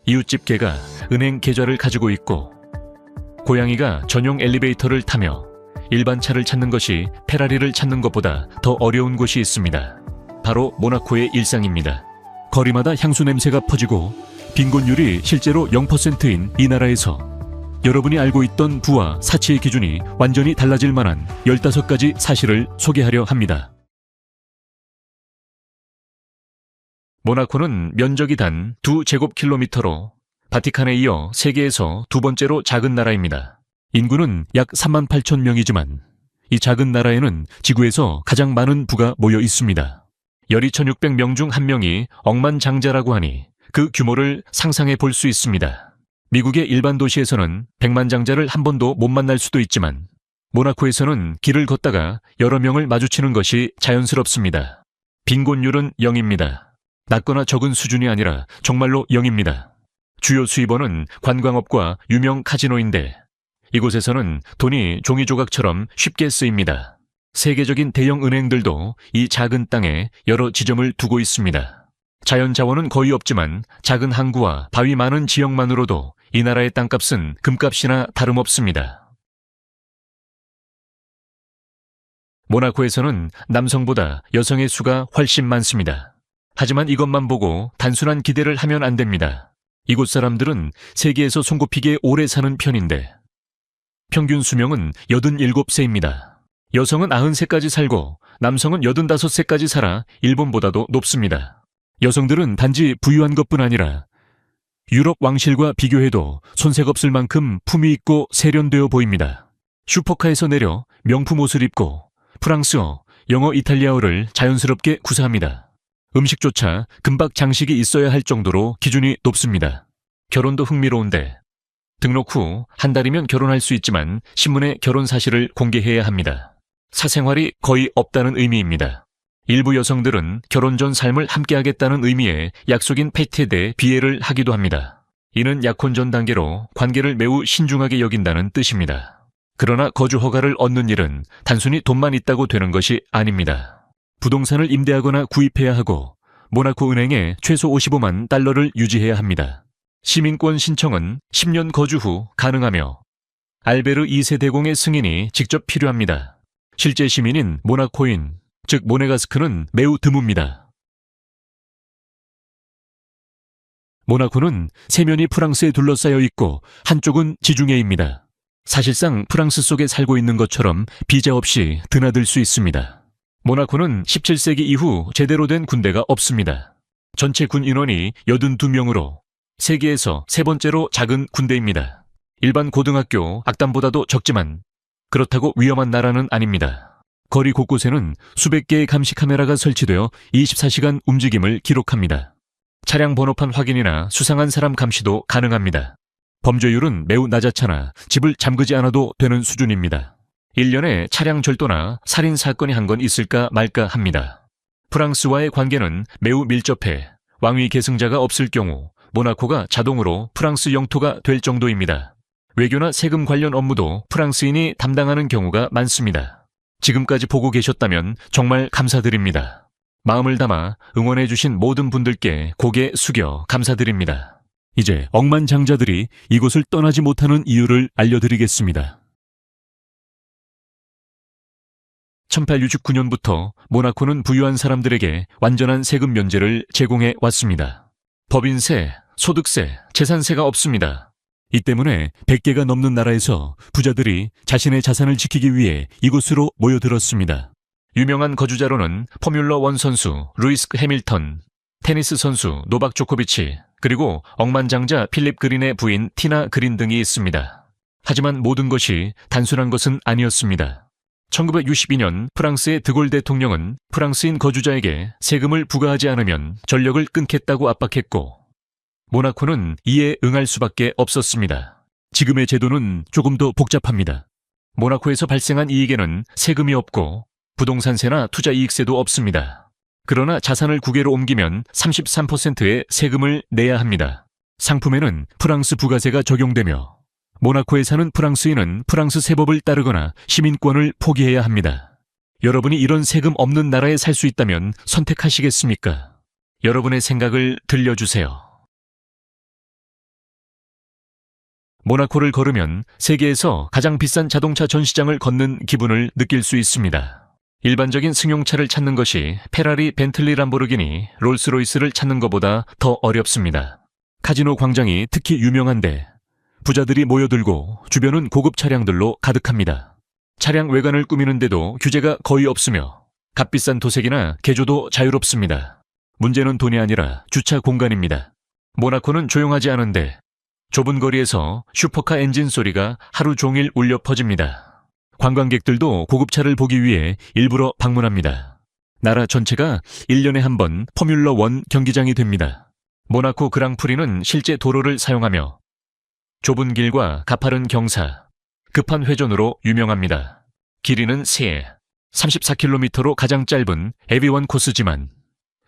이웃집 개가 은행 계좌를 가지고 있고 고양이가 전용 엘리베이터를 타며 일반 차를 찾는 것이 페라리를 찾는 것보다 더 어려운 곳이 있습니다. 바로 모나코의 일상입니다. 거리마다 향수 냄새가 퍼지고 빈곤율이 실제로 0%인 이 나라에서 여러분이 알고 있던 부와 사치의 기준이 완전히 달라질 만한 15가지 사실을 소개하려 합니다. 모나코는 면적이 단 2제곱킬로미터로 바티칸에 이어 세계에서 두 번째로 작은 나라입니다. 인구는 약 38,000명이지만 이 작은 나라에는 지구에서 가장 많은 부가 모여 있습니다. 열 2,600명 중 한 명이 억만장자라고 하니 그 규모를 상상해 볼 수 있습니다. 미국의 일반 도시에서는 백만장자를 한 번도 못 만날 수도 있지만 모나코에서는 길을 걷다가 여러 명을 마주치는 것이 자연스럽습니다. 빈곤율은 0입니다. 낮거나 적은 수준이 아니라 정말로 0입니다. 주요 수입원은 관광업과 유명 카지노인데 이곳에서는 돈이 종이 조각처럼 쉽게 쓰입니다. 세계적인 대형 은행들도 이 작은 땅에 여러 지점을 두고 있습니다. 자연 자원은 거의 없지만 작은 항구와 바위 많은 지역만으로도 이 나라의 땅값은 금값이나 다름없습니다. 모나코에서는 남성보다 여성의 수가 훨씬 많습니다. 하지만 이것만 보고 단순한 기대를 하면 안 됩니다. 이곳 사람들은 세계에서 손꼽히게 오래 사는 편인데 평균 수명은 87세입니다. 여성은 90세까지 살고 남성은 85세까지 살아 일본보다도 높습니다. 여성들은 단지 부유한 것뿐 아니라 유럽 왕실과 비교해도 손색 없을 만큼 품위 있고 세련되어 보입니다. 슈퍼카에서 내려 명품 옷을 입고 프랑스어, 영어, 이탈리아어를 자연스럽게 구사합니다. 음식조차 금박 장식이 있어야 할 정도로 기준이 높습니다. 결혼도 흥미로운데 등록 후 한 달이면 결혼할 수 있지만 신문에 결혼 사실을 공개해야 합니다. 사생활이 거의 없다는 의미입니다. 일부 여성들은 결혼 전 삶을 함께하겠다는 의미의 약속인 페트에 대해 비애를 하기도 합니다. 이는 약혼 전 단계로 관계를 매우 신중하게 여긴다는 뜻입니다. 그러나 거주 허가를 얻는 일은 단순히 돈만 있다고 되는 것이 아닙니다. 부동산을 임대하거나 구입해야 하고 모나코 은행에 최소 55만 달러를 유지해야 합니다. 시민권 신청은 10년 거주 후 가능하며 알베르 2세 대공의 승인이 직접 필요합니다. 실제 시민인 모나코인, 즉 모네가스크는 매우 드뭅니다. 모나코는 세면이 프랑스에 둘러싸여 있고 한쪽은 지중해입니다. 사실상 프랑스 속에 살고 있는 것처럼 비자 없이 드나들 수 있습니다. 모나코는 17세기 이후 제대로 된 군대가 없습니다. 전체 군 인원이 82명으로 세계에서 세 번째로 작은 군대입니다. 일반 고등학교 악단보다도 적지만 그렇다고 위험한 나라는 아닙니다. 거리 곳곳에는 수백 개의 감시 카메라가 설치되어 24시간 움직임을 기록합니다. 차량 번호판 확인이나 수상한 사람 감시도 가능합니다. 범죄율은 매우 낮아차나 집을 잠그지 않아도 되는 수준입니다. 1년에 차량 절도나 살인 사건이 한 건 있을까 말까 합니다. 프랑스와의 관계는 매우 밀접해 왕위 계승자가 없을 경우 모나코가 자동으로 프랑스 영토가 될 정도입니다. 외교나 세금 관련 업무도 프랑스인이 담당하는 경우가 많습니다. 지금까지 보고 계셨다면 정말 감사드립니다. 마음을 담아 응원해주신 모든 분들께 고개 숙여 감사드립니다. 이제 억만장자들이 이곳을 떠나지 못하는 이유를 알려드리겠습니다. 1869년부터 모나코는 부유한 사람들에게 완전한 세금 면제를 제공해 왔습니다. 법인세, 소득세, 재산세가 없습니다. 이 때문에 100개가 넘는 나라에서 부자들이 자신의 자산을 지키기 위해 이곳으로 모여들었습니다. 유명한 거주자로는 포뮬러 1 선수 루이스 해밀턴, 테니스 선수 노박 조코비치, 그리고 억만장자 필립 그린의 부인 티나 그린 등이 있습니다. 하지만 모든 것이 단순한 것은 아니었습니다. 1962년 프랑스의 드골 대통령은 프랑스인 거주자에게 세금을 부과하지 않으면 전력을 끊겠다고 압박했고 모나코는 이에 응할 수밖에 없었습니다. 지금의 제도는 조금 더 복잡합니다. 모나코에서 발생한 이익에는 세금이 없고 부동산세나 투자이익세도 없습니다. 그러나 자산을 국외로 옮기면 33%의 세금을 내야 합니다. 상품에는 프랑스 부가세가 적용되며 모나코에 사는 프랑스인은 프랑스 세법을 따르거나 시민권을 포기해야 합니다. 여러분이 이런 세금 없는 나라에 살 수 있다면 선택하시겠습니까? 여러분의 생각을 들려주세요. 모나코를 걸으면 세계에서 가장 비싼 자동차 전시장을 걷는 기분을 느낄 수 있습니다. 일반적인 승용차를 찾는 것이 페라리, 벤틀리, 람보르기니, 롤스로이스를 찾는 것보다 더 어렵습니다. 카지노 광장이 특히 유명한데 부자들이 모여들고 주변은 고급 차량들로 가득합니다. 차량 외관을 꾸미는데도 규제가 거의 없으며 값비싼 도색이나 개조도 자유롭습니다. 문제는 돈이 아니라 주차 공간입니다. 모나코는 조용하지 않은데 좁은 거리에서 슈퍼카 엔진 소리가 하루 종일 울려 퍼집니다. 관광객들도 고급차를 보기 위해 일부러 방문합니다. 나라 전체가 1년에 한 번 포뮬러 1 경기장이 됩니다. 모나코 그랑프리는 실제 도로를 사용하며 좁은 길과 가파른 경사, 급한 회전으로 유명합니다. 길이는 34km로 가장 짧은 에비원 코스지만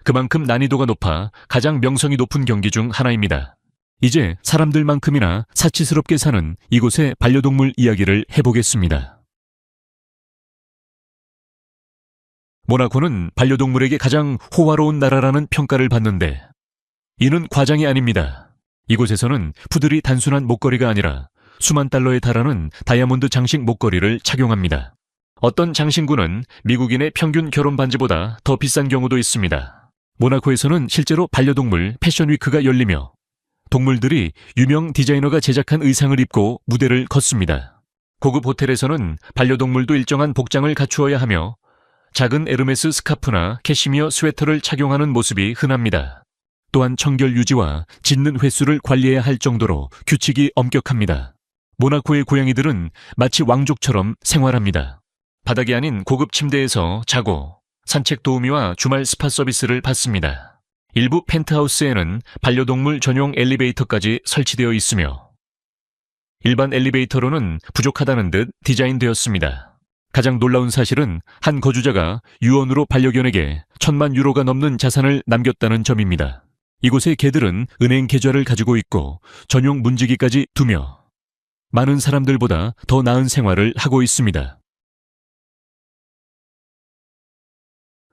그만큼 난이도가 높아 가장 명성이 높은 경기 중 하나입니다. 이제 사람들만큼이나 사치스럽게 사는 이곳의 반려동물 이야기를 해보겠습니다. 모나코는 반려동물에게 가장 호화로운 나라라는 평가를 받는데 이는 과장이 아닙니다. 이곳에서는 푸들이 단순한 목걸이가 아니라 수만 달러에 달하는 다이아몬드 장식 목걸이를 착용합니다. 어떤 장신구는 미국인의 평균 결혼 반지보다 더 비싼 경우도 있습니다. 모나코에서는 실제로 반려동물 패션위크가 열리며 동물들이 유명 디자이너가 제작한 의상을 입고 무대를 걷습니다. 고급 호텔에서는 반려동물도 일정한 복장을 갖추어야 하며 작은 에르메스 스카프나 캐시미어 스웨터를 착용하는 모습이 흔합니다. 또한 청결 유지와 짖는 횟수를 관리해야 할 정도로 규칙이 엄격합니다. 모나코의 고양이들은 마치 왕족처럼 생활합니다. 바닥이 아닌 고급 침대에서 자고 산책 도우미와 주말 스파 서비스를 받습니다. 일부 펜트하우스에는 반려동물 전용 엘리베이터까지 설치되어 있으며 일반 엘리베이터로는 부족하다는 듯 디자인되었습니다. 가장 놀라운 사실은 한 거주자가 유언으로 반려견에게 1,000만 유로가 넘는 자산을 남겼다는 점입니다. 이곳의 개들은 은행 계좌를 가지고 있고 전용 문지기까지 두며 많은 사람들보다 더 나은 생활을 하고 있습니다.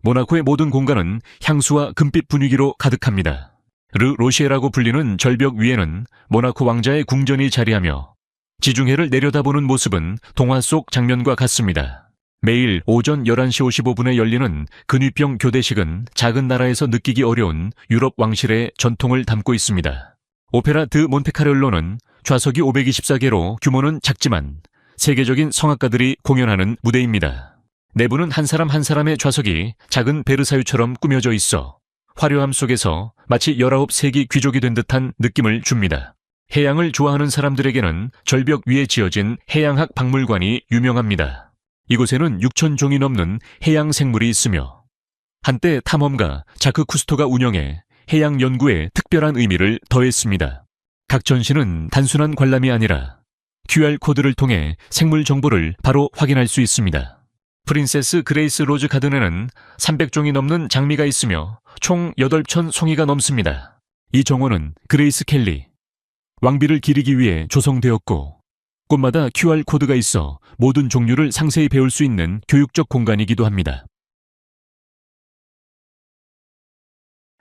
모나코의 모든 공간은 향수와 금빛 분위기로 가득합니다. 르 로시에라고 불리는 절벽 위에는 모나코 왕자의 궁전이 자리하며 지중해를 내려다보는 모습은 동화 속 장면과 같습니다. 매일 오전 11시 55분에 열리는 근위병 교대식은 작은 나라에서 느끼기 어려운 유럽 왕실의 전통을 담고 있습니다. 오페라 드 몬테카를로는 좌석이 524개로 규모는 작지만 세계적인 성악가들이 공연하는 무대입니다. 내부는 한 사람 한 사람의 좌석이 작은 베르사유처럼 꾸며져 있어 화려함 속에서 마치 19세기 귀족이 된 듯한 느낌을 줍니다. 해양을 좋아하는 사람들에게는 절벽 위에 지어진 해양학 박물관이 유명합니다. 이곳에는 6,000종이 넘는 해양 생물이 있으며 한때 탐험가 자크 쿠스토가 운영해 해양 연구에 특별한 의미를 더했습니다. 각 전시는 단순한 관람이 아니라 QR코드를 통해 생물 정보를 바로 확인할 수 있습니다. 프린세스 그레이스 로즈 가든에는 300종이 넘는 장미가 있으며 총 8,000 송이가 넘습니다. 이 정원은 그레이스 켈리, 왕비를 기리기 위해 조성되었고 꽃마다 QR코드가 있어 모든 종류를 상세히 배울 수 있는 교육적 공간이기도 합니다.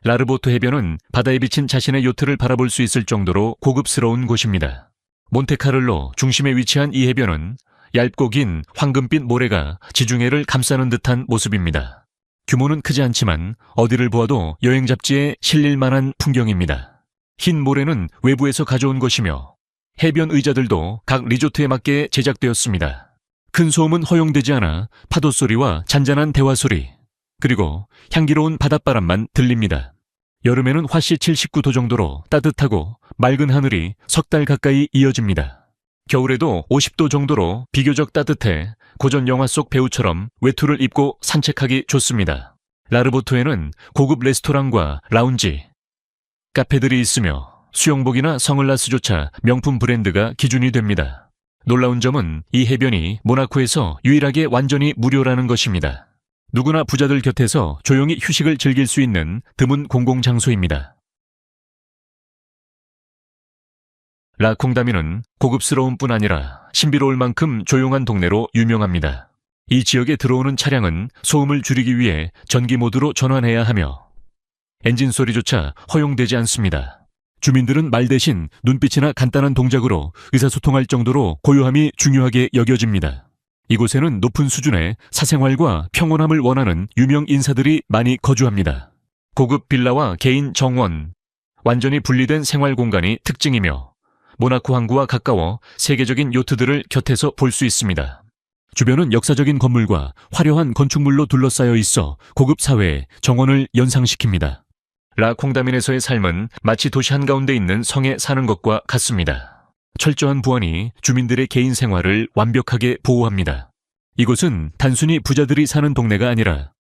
라르보트 해변은 바다에 비친 자신의 요트를 바라볼 수 있을 정도로 고급스러운 곳입니다. 몬테카를로 중심에 위치한 이 해변은 얇고 긴 황금빛 모래가 지중해를 감싸는 듯한 모습입니다. 규모는 크지 않지만 어디를 보아도 여행 잡지에 실릴 만한 풍경입니다. 흰 모래는 외부에서 가져온 것이며 해변 의자들도 각 리조트에 맞게 제작되었습니다. 큰 소음은 허용되지 않아 파도 소리와 잔잔한 대화 소리, 그리고 향기로운 바닷바람만 들립니다. 여름에는 화씨 79도 정도로 따뜻하고 맑은 하늘이 석 달 가까이 이어집니다. 겨울에도 50도 정도로 비교적 따뜻해 고전 영화 속 배우처럼 외투를 입고 산책하기 좋습니다. 라르보토에는 고급 레스토랑과 라운지, 카페들이 있으며 수영복이나 선글라스조차 명품 브랜드가 기준이 됩니다. 놀라운 점은 이 해변이 모나코에서 유일하게 완전히 무료라는 것입니다. 누구나 부자들 곁에서 조용히 휴식을 즐길 수 있는 드문 공공장소입니다. 라콩다미는 고급스러운 뿐 아니라 신비로울 만큼 조용한 동네로 유명합니다. 이 지역에 들어오는 차량은 소음을 줄이기 위해 전기 모드로 전환해야 하며 엔진 소리조차 허용되지 않습니다. 주민들은 말 대신 눈빛이나 간단한 동작으로 의사소통할 정도로 고요함이 중요하게 여겨집니다. 이곳에는 높은 수준의 사생활과 평온함을 원하는 유명 인사들이 많이 거주합니다. 고급 빌라와 개인 정원, 완전히 분리된 생활 공간이 특징이며 모나코 항구와 가까워 세계적인 요트들을 곁에서 볼 수 있습니다. 주변은 역사적인 건물과 화려한 건축물로 둘러싸여 있어 고급 사회의 정원을 연상시킵니다. 라 콩다민에서의 삶은 마치 도시 한가운데 있는 성에 사는 것과 같습니다. 철저한 보안이 주민들의 개인 생활을 완벽하게 보호합니다. 이곳은 단순히 부자들이 사는 동네가 아니라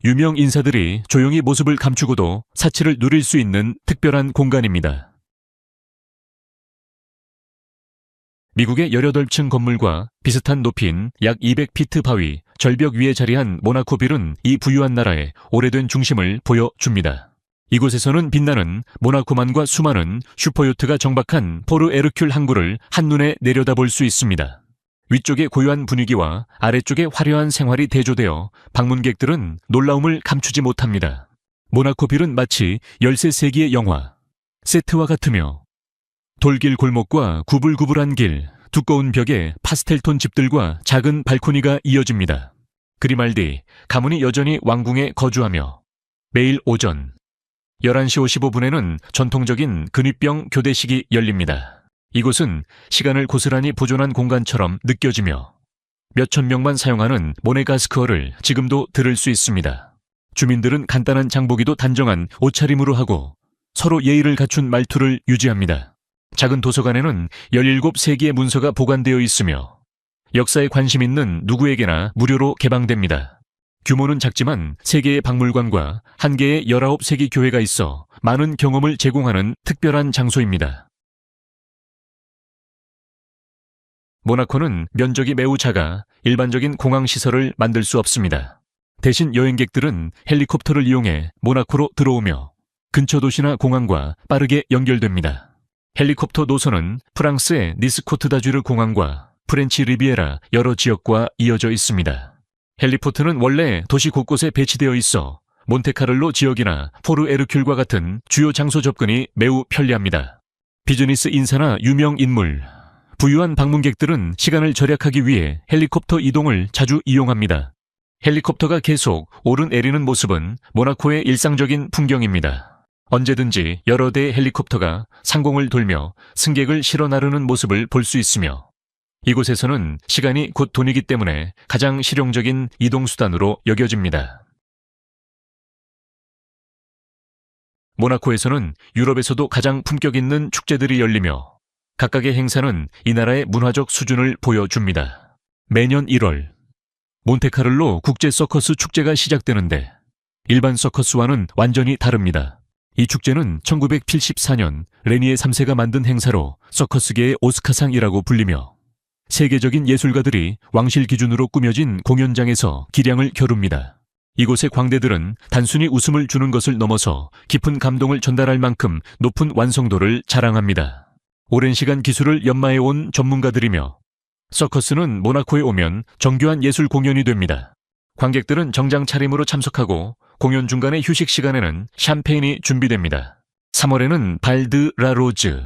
유명 인사들이 조용히 모습을 감추고도 사치를 누릴 수 있는 특별한 공간입니다. 미국의 18층 건물과 비슷한 높이인 약 200피트 바위, 절벽 위에 자리한 모나코빌은 이 부유한 나라의 오래된 중심을 보여줍니다. 이곳에서는 빛나는 모나코만과 수많은 슈퍼요트가 정박한 포르 에르큘 항구를 한눈에 내려다볼 수 있습니다. 위쪽의 고요한 분위기와 아래쪽의 화려한 생활이 대조되어 방문객들은 놀라움을 감추지 못합니다. 모나코빌은 마치 13세기의 영화 세트와 같으며 돌길 골목과 구불구불한 길, 두꺼운 벽에 파스텔톤 집들과 작은 발코니가 이어집니다. 그리말디 가문이 여전히 왕궁에 거주하며 매일 오전 11시 55분에는 전통적인 근위병 교대식이 열립니다. 이곳은 시간을 고스란히 보존한 공간처럼 느껴지며 몇천 명만 사용하는 모네가스크어를 지금도 들을 수 있습니다. 주민들은 간단한 장보기도 단정한 옷차림으로 하고 서로 예의를 갖춘 말투를 유지합니다. 작은 도서관에는 17세기의 문서가 보관되어 있으며 역사에 관심 있는 누구에게나 무료로 개방됩니다. 규모는 작지만 3개의 박물관과 1개의 19세기 교회가 있어 많은 경험을 제공하는 특별한 장소입니다. 모나코는 면적이 매우 작아 일반적인 공항시설을 만들 수 없습니다. 대신 여행객들은 헬리콥터를 이용해 모나코로 들어오며 근처 도시나 공항과 빠르게 연결됩니다. 헬리콥터 노선은 프랑스의 니스 코트다주르 공항과 프렌치 리비에라 여러 지역과 이어져 있습니다. 헬리포트는 원래 도시 곳곳에 배치되어 있어 몬테카를로 지역이나 포르 에르큘과 같은 주요 장소 접근이 매우 편리합니다. 비즈니스 인사나 유명 인물, 부유한 방문객들은 시간을 절약하기 위해 헬리콥터 이동을 자주 이용합니다. 헬리콥터가 계속 오르내리는 모습은 모나코의 일상적인 풍경입니다. 언제든지 여러 대의 헬리콥터가 상공을 돌며 승객을 실어 나르는 모습을 볼 수 있으며 이곳에서는 시간이 곧 돈이기 때문에 가장 실용적인 이동수단으로 여겨집니다. 모나코에서는 유럽에서도 가장 품격 있는 축제들이 열리며 각각의 행사는 이 나라의 문화적 수준을 보여줍니다. 매년 1월, 몬테카를로 국제 서커스 축제가 시작되는데 일반 서커스와는 완전히 다릅니다. 이 축제는 1974년 레니에 3세가 만든 행사로 서커스계의 오스카상이라고 불리며 세계적인 예술가들이 왕실 기준으로 꾸며진 공연장에서 기량을 겨룹니다. 이곳의 광대들은 단순히 웃음을 주는 것을 넘어서 깊은 감동을 전달할 만큼 높은 완성도를 자랑합니다. 오랜 시간 기술을 연마해온 전문가들이며 서커스는 모나코에 오면 정교한 예술 공연이 됩니다. 관객들은 정장 차림으로 참석하고 공연 중간의 휴식 시간에는 샴페인이 준비됩니다. 3월에는 발드 라 로즈,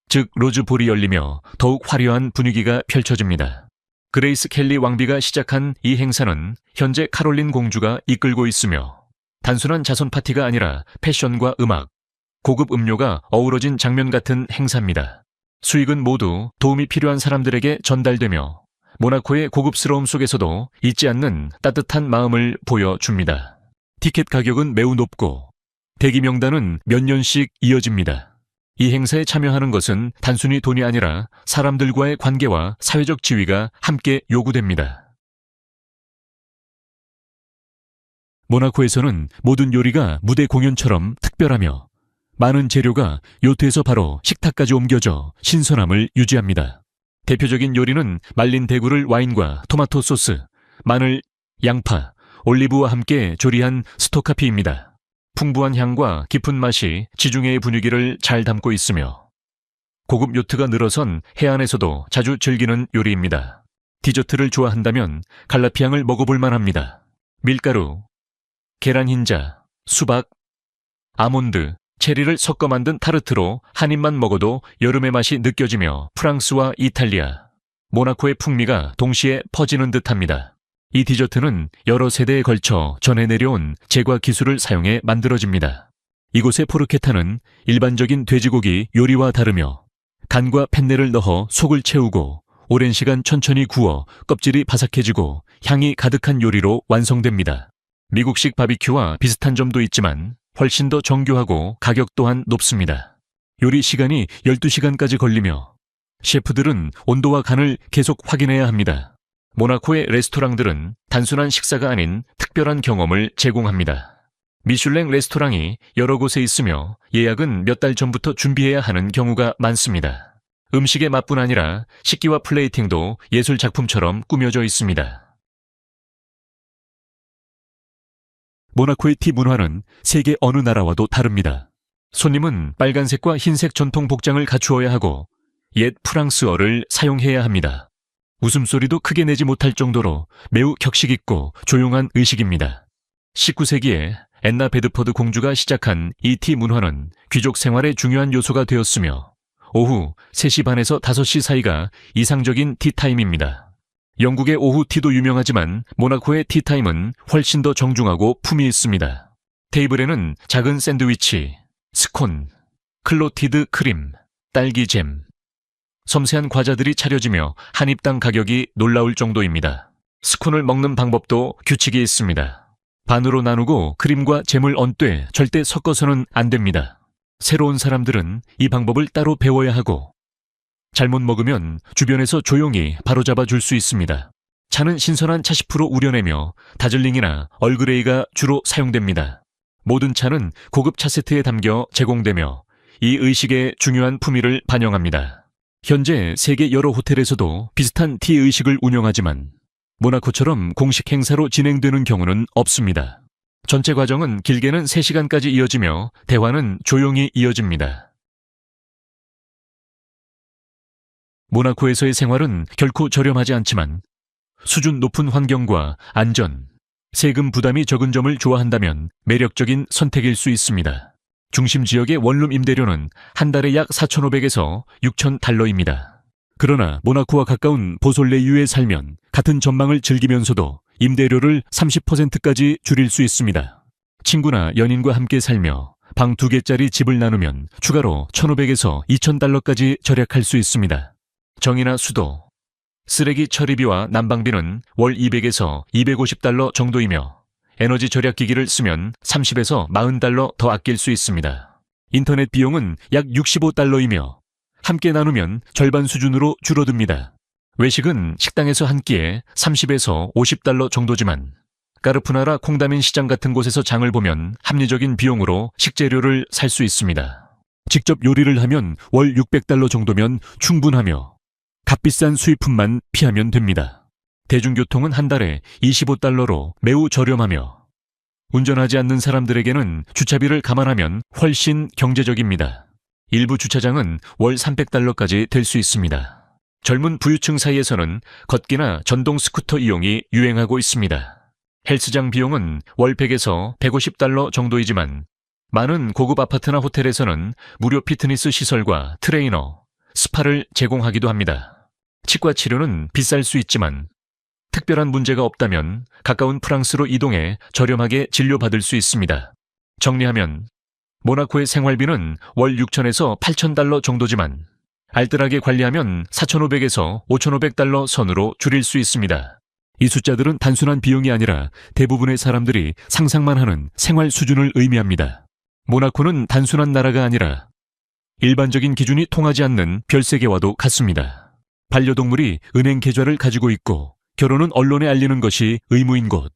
즉 로즈볼이 열리며 더욱 화려한 분위기가 펼쳐집니다. 그레이스 켈리 왕비가 시작한 이 행사는 현재 카롤린 공주가 이끌고 있으며 단순한 자선 파티가 아니라 패션과 음악, 고급 음료가 어우러진 장면 같은 행사입니다. 수익은 모두 도움이 필요한 사람들에게 전달되며 모나코의 고급스러움 속에서도 잊지 않는 따뜻한 마음을 보여줍니다. 티켓 가격은 매우 높고 대기 명단은 몇 년씩 이어집니다. 이 행사에 참여하는 것은 단순히 돈이 아니라 사람들과의 관계와 사회적 지위가 함께 요구됩니다. 모나코에서는 모든 요리가 무대 공연처럼 특별하며 많은 재료가 요트에서 바로 식탁까지 옮겨져 신선함을 유지합니다. 대표적인 요리는 말린 대구를 와인과 토마토 소스, 마늘, 양파, 올리브와 함께 조리한 스토카피입니다. 풍부한 향과 깊은 맛이 지중해의 분위기를 잘 담고 있으며 고급 요트가 늘어선 해안에서도 자주 즐기는 요리입니다. 디저트를 좋아한다면 갈라피앙을 먹어볼 만합니다. 밀가루, 계란 흰자, 수박, 아몬드, 체리를 섞어 만든 타르트로 한 입만 먹어도 여름의 맛이 느껴지며 프랑스와 이탈리아, 모나코의 풍미가 동시에 퍼지는 듯합니다. 이 디저트는 여러 세대에 걸쳐 전해 내려온 제과 기술을 사용해 만들어집니다. 이곳의 포르케타는 일반적인 돼지고기 요리와 다르며 간과 펜네를 넣어 속을 채우고 오랜 시간 천천히 구워 껍질이 바삭해지고 향이 가득한 요리로 완성됩니다. 미국식 바비큐와 비슷한 점도 있지만 훨씬 더 정교하고 가격 또한 높습니다. 요리 시간이 12시간까지 걸리며 셰프들은 온도와 간을 계속 확인해야 합니다. 모나코의 레스토랑들은 단순한 식사가 아닌 특별한 경험을 제공합니다. 미슐랭 레스토랑이 여러 곳에 있으며 예약은 몇 달 전부터 준비해야 하는 경우가 많습니다. 음식의 맛뿐 아니라 식기와 플레이팅도 예술 작품처럼 꾸며져 있습니다. 모나코의 티 문화는 세계 어느 나라와도 다릅니다. 손님은 빨간색과 흰색 전통 복장을 갖추어야 하고 옛 프랑스어를 사용해야 합니다. 웃음소리도 크게 내지 못할 정도로 매우 격식 있고 조용한 의식입니다. 19세기에 앤나 베드퍼드 공주가 시작한 이 티 문화는 귀족 생활의 중요한 요소가 되었으며 오후 3시 반에서 5시 사이가 이상적인 티타임입니다. 영국의 오후 티도 유명하지만 모나코의 티타임은 훨씬 더 정중하고 품이 있습니다. 테이블에는 작은 샌드위치, 스콘, 클로티드 크림, 딸기잼, 섬세한 과자들이 차려지며 한 입당 가격이 놀라울 정도입니다. 스콘을 먹는 방법도 규칙이 있습니다. 반으로 나누고 크림과 잼을 얹되 절대 섞어서는 안 됩니다. 새로운 사람들은 이 방법을 따로 배워야 하고 잘못 먹으면 주변에서 조용히 바로잡아 줄 수 있습니다. 차는 신선한 차시프로 우려내며 다즐링이나 얼그레이가 주로 사용됩니다. 모든 차는 고급 차 세트에 담겨 제공되며 이 의식의 중요한 품위를 반영합니다. 현재 세계 여러 호텔에서도 비슷한 티 의식을 운영하지만 모나코처럼 공식 행사로 진행되는 경우는 없습니다. 전체 과정은 길게는 3시간까지 이어지며 대화는 조용히 이어집니다. 모나코에서의 생활은 결코 저렴하지 않지만 수준 높은 환경과 안전, 세금 부담이 적은 점을 좋아한다면 매력적인 선택일 수 있습니다. 중심 지역의 원룸 임대료는 한 달에 약 4,500에서 6,000달러입니다. 그러나 모나코와 가까운 보솔레유에 살면 같은 전망을 즐기면서도 임대료를 30%까지 줄일 수 있습니다. 친구나 연인과 함께 살며 방 2개짜리 집을 나누면 추가로 1,500에서 2,000달러까지 절약할 수 있습니다. 정이나 수도, 쓰레기 처리비와 난방비는 월 200에서 250달러 정도이며 에너지 절약 기기를 쓰면 30에서 40달러 더 아낄 수 있습니다. 인터넷 비용은 약 65달러이며 함께 나누면 절반 수준으로 줄어듭니다. 외식은 식당에서 한 끼에 30에서 50달러 정도지만 까르푸나라 콩다민 시장 같은 곳에서 장을 보면 합리적인 비용으로 식재료를 살 수 있습니다. 직접 요리를 하면 월 600달러 정도면 충분하며 값비싼 수입품만 피하면 됩니다. 대중교통은 한 달에 25달러로 매우 저렴하며 운전하지 않는 사람들에게는 주차비를 감안하면 훨씬 경제적입니다. 일부 주차장은 월 300달러까지 될 수 있습니다. 젊은 부유층 사이에서는 걷기나 전동 스쿠터 이용이 유행하고 있습니다. 헬스장 비용은 월 100에서 150달러 정도이지만 많은 고급 아파트나 호텔에서는 무료 피트니스 시설과 트레이너, 스파를 제공하기도 합니다. 치과 치료는 비쌀 수 있지만 특별한 문제가 없다면 가까운 프랑스로 이동해 저렴하게 진료받을 수 있습니다. 정리하면 모나코의 생활비는 월 6,000에서 8,000달러 정도지만 알뜰하게 관리하면 4,500에서 5,500달러 선으로 줄일 수 있습니다. 이 숫자들은 단순한 비용이 아니라 대부분의 사람들이 상상만 하는 생활 수준을 의미합니다. 모나코는 단순한 나라가 아니라 일반적인 기준이 통하지 않는 별세계와도 같습니다. 반려동물이 은행 계좌를 가지고 있고 결혼은 언론에 알리는 것이 의무인 곳.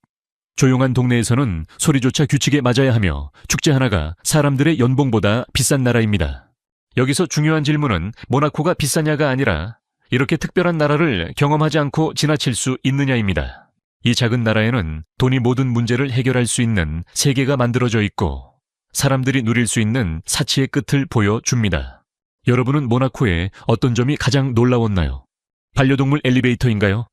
조용한 동네에서는 소리조차 규칙에 맞아야 하며 축제 하나가 사람들의 연봉보다 비싼 나라입니다. 여기서 중요한 질문은 모나코가 비싸냐가 아니라 이렇게 특별한 나라를 경험하지 않고 지나칠 수 있느냐입니다. 이 작은 나라에는 돈이 모든 문제를 해결할 수 있는 세계가 만들어져 있고 사람들이 누릴 수 있는 사치의 끝을 보여줍니다. 여러분은 모나코의 어떤 점이 가장 놀라웠나요? 반려동물 엘리베이터인가요?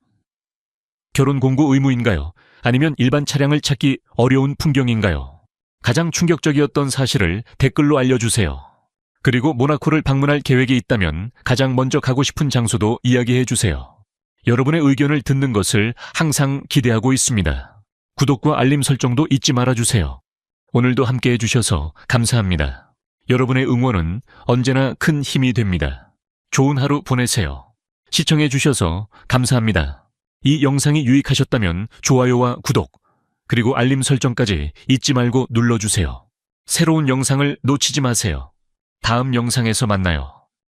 결혼 공고 의무인가요? 아니면 일반 차량을 찾기 어려운 풍경인가요? 가장 충격적이었던 사실을 댓글로 알려주세요. 그리고 모나코를 방문할 계획이 있다면 가장 먼저 가고 싶은 장소도 이야기해 주세요. 여러분의 의견을 듣는 것을 항상 기대하고 있습니다. 구독과 알림 설정도 잊지 말아주세요. 오늘도 함께해 주셔서 감사합니다. 여러분의 응원은 언제나 큰 힘이 됩니다. 좋은 하루 보내세요. 시청해 주셔서 감사합니다. 이 영상이 유익하셨다면 좋아요와 구독, 그리고 알림 설정까지 잊지 말고 눌러주세요. 새로운 영상을 놓치지 마세요. 다음 영상에서 만나요.